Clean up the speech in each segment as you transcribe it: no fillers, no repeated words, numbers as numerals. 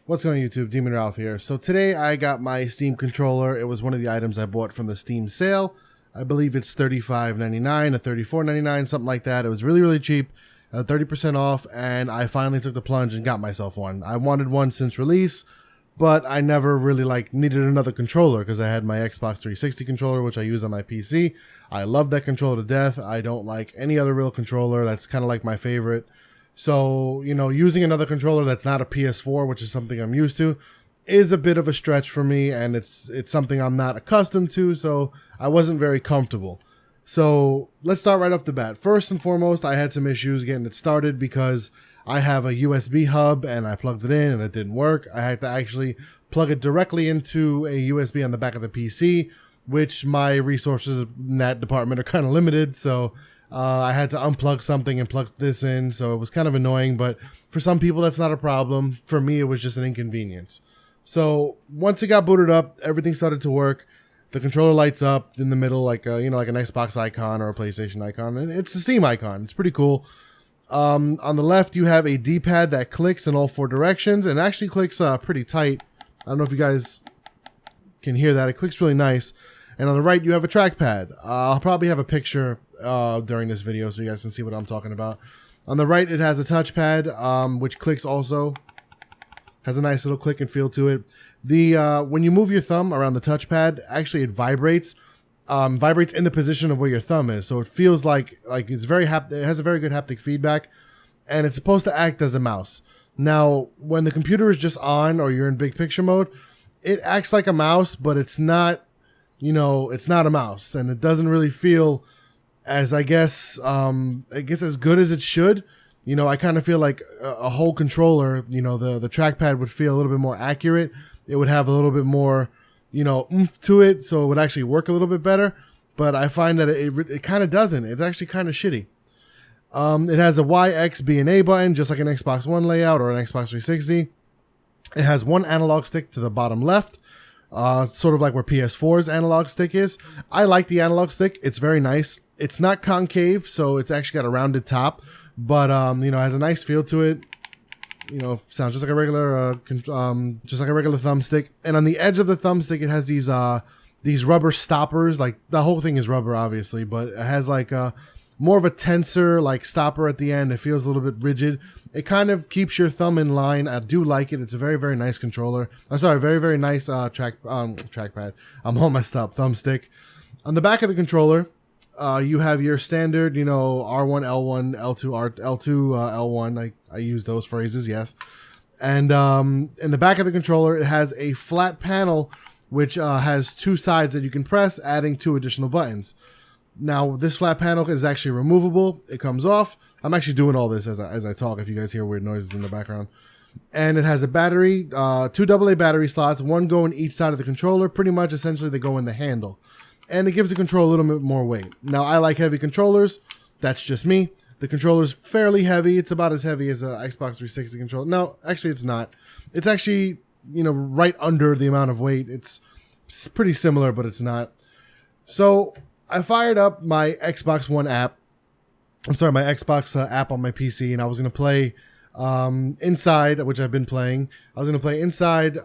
What's going on YouTube? Demon Ralph here. So today I got my Steam controller. It was one of the items I bought from the Steam sale. I believe it's $35.99 or $34.99, something like that. It was really cheap, 30% off, and I finally took the plunge and got myself one. I wanted one since release, but I never really needed another controller because I had my Xbox 360 controller, which I use on my PC. I love that controller to death. I don't like any other real controller. That's kind of like my favorite. So, using another controller that's not a PS4, which is something I'm used to, is a bit of a stretch for me, and it's something I'm not accustomed to, so I wasn't very comfortable. So, let's start right off the bat. First and foremost, I had some issues getting it started because I have a USB hub, and I plugged it in, and it didn't work. I had to actually plug it directly into a USB on the back of the PC, which my resources in that department are kind of limited, so I had to unplug something and plug this in, so it was kind of annoying, but for some people that's not a problem. For me, it was just an inconvenience. So once it got booted up, everything started to work. The controller lights up in the middle like an Xbox icon or a PlayStation icon, and it's a Steam icon. It's pretty cool. On the left, you have a D-pad that clicks in all four directions, and actually clicks pretty tight. I don't know if you guys can hear that. It clicks really nice. And on the right, you have a trackpad. I'll probably have a picture during this video so you guys can see what I'm talking about. On the right, it has a touchpad, which clicks also. Has a nice little click and feel to it. When you move your thumb around the touchpad, actually it vibrates. Vibrates in the position of where your thumb is. So it feels like it's it has a very good haptic feedback, and it's supposed to act as a mouse. Now, when the computer is just on or you're in big picture mode, it acts like a mouse, but it's not, it's not a mouse, and it doesn't really feel as, I guess as good as it should. I kind of feel like a whole controller, the trackpad would feel a little bit more accurate. It would have a little bit more, oomph to it, so it would actually work a little bit better. But I find that it kind of doesn't. It's actually kind of shitty. It has a Y, X, B, and A button, just like an Xbox One layout or an Xbox 360. It has one analog stick to the bottom left, sort of like where PS4's analog stick is. I like the analog stick. It's very nice. It's not concave, so it's actually got a rounded top, but has a nice feel to it. Sounds just like a regular thumbstick. And on the edge of the thumbstick, it has these rubber stoppers. Like, the whole thing is rubber, obviously, but it has more of a tensor stopper at the end. It feels a little bit rigid. It kind of keeps your thumb in line. I do like it. It's a very nice controller. I'm sorry, very nice trackpad. I'm all messed up. Thumbstick. On the back of the controller, you have your standard, R1, L1, L2, L2, L1. I use those phrases, yes. And in the back of the controller, it has a flat panel which has two sides that you can press, adding two additional buttons. Now, this flat panel is actually removable. It comes off. I'm actually doing all this as I talk, if you guys hear weird noises in the background. And it has a battery, two AA battery slots, one going each side of the controller. Pretty much, essentially, they go in the handle. And it gives the controller a little bit more weight. Now, I like heavy controllers. That's just me. The controller's fairly heavy. It's about as heavy as an Xbox 360 controller. No, actually, it's not. It's actually, right under the amount of weight. It's pretty similar, but it's not. So I fired up my Xbox One app. I'm sorry, my Xbox app on my PC, and I was going to play Inside, which I've been playing. I was going to play Inside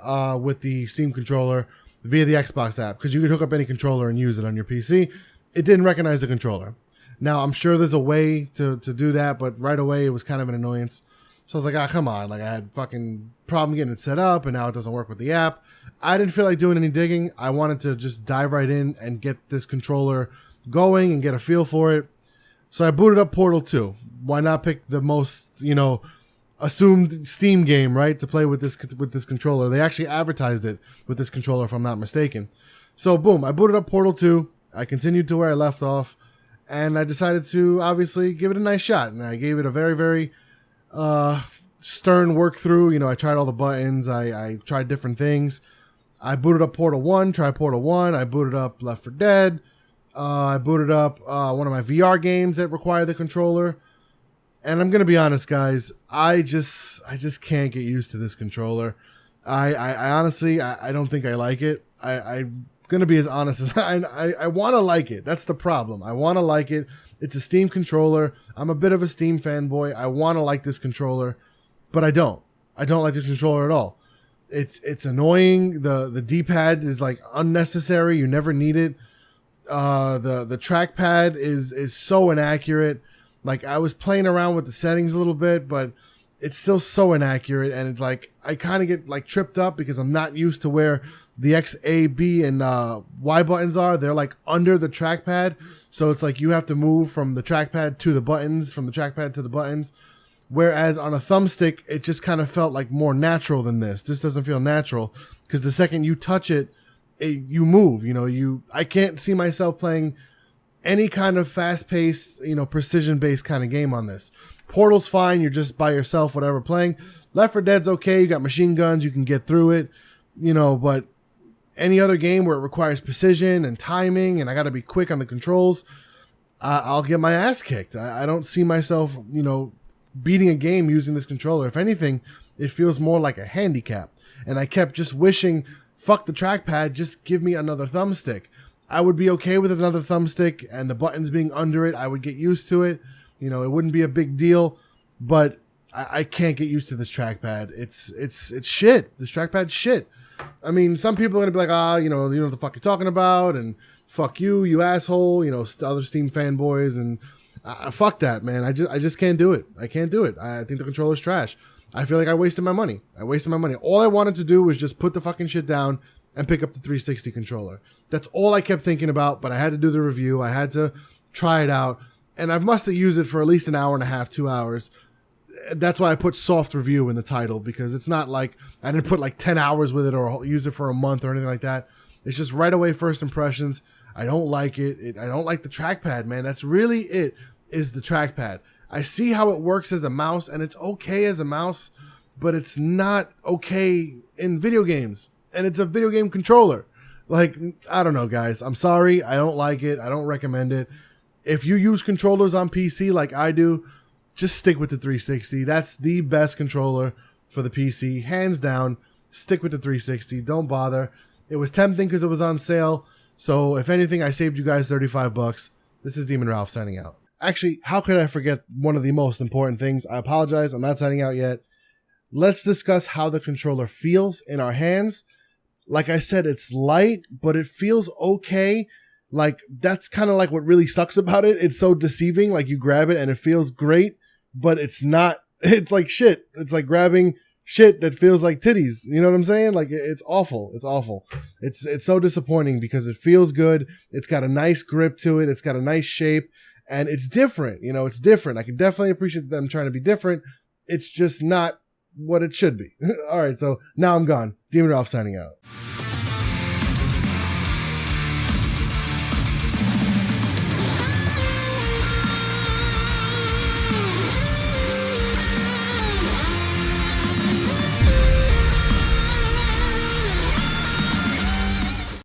with the Steam controller via the Xbox app, because you could hook up any controller and use it on your PC. It didn't recognize the controller. Now, I'm sure there's a way to do that, but right away it was kind of an annoyance. So I was like, come on. I had fucking problem getting it set up, and now it doesn't work with the app. I didn't feel like doing any digging. I wanted to just dive right in and get this controller going and get a feel for it. So I booted up Portal 2. Why not pick the most, assumed Steam game, right, to play with this controller? They actually advertised it with this controller, if I'm not mistaken. So boom, I booted up Portal 2. I continued to where I left off, and I decided to obviously give it a nice shot. And I gave it a very stern work through. I tried all the buttons. I tried different things. I booted up Portal 1. Tried Portal 1. I booted up Left 4 Dead. I booted up one of my VR games that require the controller. And I'm going to be honest, guys, I just can't get used to this controller. I honestly, I don't think I like it. I'm going to be as honest as I want to like it. That's the problem. I want to like it. It's a Steam controller. I'm a bit of a Steam fanboy. I want to like this controller, but I don't. I don't like this controller at all. It's annoying. The D-pad is like unnecessary. You never need it. The trackpad is so inaccurate. Like, I was playing around with the settings a little bit, but it's still so inaccurate, and it's like I kind of get like tripped up because I'm not used to where the X, A, B, and Y buttons are. They're like under the trackpad, so it's like you have to move from the trackpad to the buttons, from the trackpad to the buttons. Whereas on a thumbstick, it just kind of felt like more natural than this. This doesn't feel natural because the second you touch it, you move. I can't see myself playing any kind of fast-paced, precision-based kind of game on this. Portal's fine. You're just by yourself, whatever, playing. Left 4 Dead's okay. You got machine guns. You can get through it, but any other game where it requires precision and timing and I got to be quick on the controls, I'll get my ass kicked. I don't see myself, beating a game using this controller. If anything, it feels more like a handicap. And I kept just wishing, fuck the trackpad, just give me another thumbstick. I would be okay with another thumbstick and the buttons being under it. I would get used to it. It wouldn't be a big deal, but I can't get used to this trackpad. It's shit. This trackpad's shit. I mean, some people are going to be like, you know what the fuck you're talking about, and fuck you asshole, other Steam fanboys, and fuck that, man. I just can't do it. I can't do it. I think the controller's trash. I feel like I wasted my money. All I wanted to do was just put the fucking shit down and pick up the 360 controller. That's all I kept thinking about, but I had to do the review. I had to try it out, and I must have used it for at least an hour and a half, 2 hours. That's why I put soft review in the title, because it's not like I didn't put like 10 hours with it or use it for a month or anything like that. It's just right away first impressions. I don't like it. I don't like the trackpad, man. That's really it, is the trackpad. I see how it works as a mouse, and it's okay as a mouse, but it's not okay in video games. And it's a video game controller. Like, I don't know, guys. I'm sorry. I don't like it. I don't recommend it. If you use controllers on PC like I do, just stick with the 360. That's the best controller for the PC. Hands down, stick with the 360. Don't bother. It was tempting because it was on sale. So if anything, I saved you guys $35. This is Demon Ralph signing out. Actually, how could I forget one of the most important things? I apologize. I'm not signing out yet. Let's discuss how the controller feels in our hands. Like I said, it's light, but it feels okay. Like, that's kind of like what really sucks about it. It's so deceiving. Like, you grab it and it feels great, but it's not. It's like shit. It's like grabbing shit that feels like titties. You know what I'm saying? Like, it's awful. It's awful. It's so disappointing because it feels good. It's got a nice grip to it. It's got a nice shape, and it's different. It's different. I can definitely appreciate them trying to be different. It's just not what it should be. All right, so now I'm gone. Demon Ralph signing out.